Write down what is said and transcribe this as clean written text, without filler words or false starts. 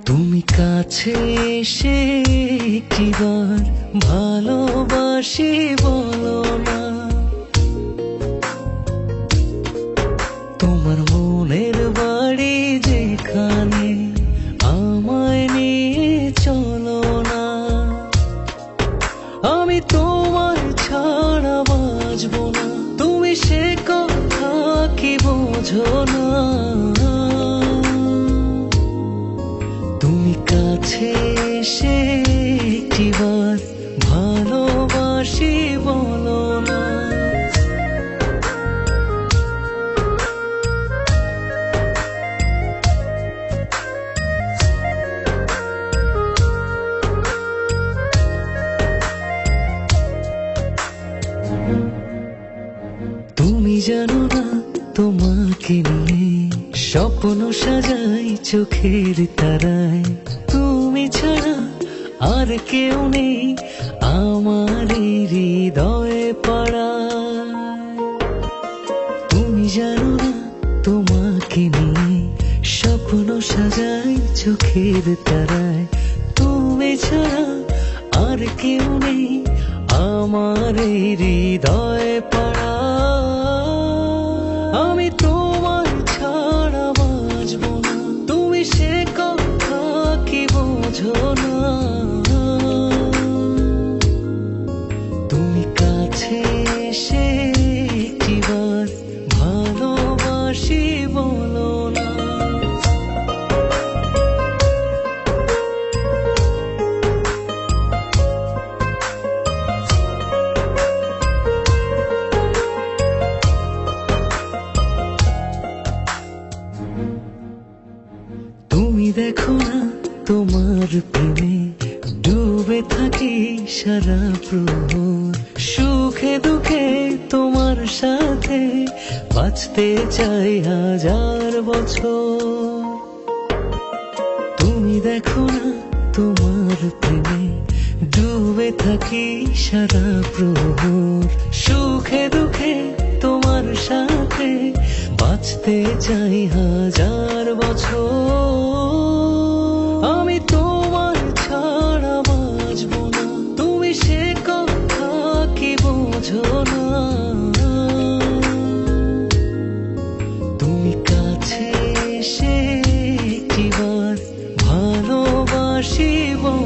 তুমি কাছে এসে একটিবার ভালোবাসি বলো না। তোমার মনের বাড়ি যেখানে আমায় নিয়ে চলো না। আমি তোমার ছাড়া বাঁচবো না, তুমি সে কথা কি বোঝো না। তুমি কাছে এসে একটিবার ভালোবাসি বলো না। তুমি জানো না তোমাকে নিয়ে স্বপ্ন সাজাই চোখের তারায়। তুমি ছাড়া আর কেউ নেই আমার হৃদয়ে পাড়ায়। তুমি জানো না তোমাকে নিয়ে স্বপ্ন সাজাই চোখের তারায়। তুমি ছাড়া আর কেউ নেই আমার হৃদয়ে পাড়ায়। আমি তোমার ছাড়া বাঁচবো না, তুমি সে কথা কি বোঝো না। তুমি কাছে এসে একটিবার ভালোবাসি বলো না। তুমি দেখো না তোমার প্রেমে ডুবে থাকি সারা প্রহর। সুখে দুঃখে তোমার সাথে বাঁচতে চাই হাজার বছর। তুমি দেখো না তোমার প্রেমে ডুবে থাকি সারা প্রহর। সুখে দুঃখে তোমার সাথে বাঁচতে চাই হাজার বছর। আমি তোমার ছাড়া বাঁচবো না, তুমি সে কথা কি বোঝো না। তুমি কাছে এসে একটিবার ভালোবাসি বলো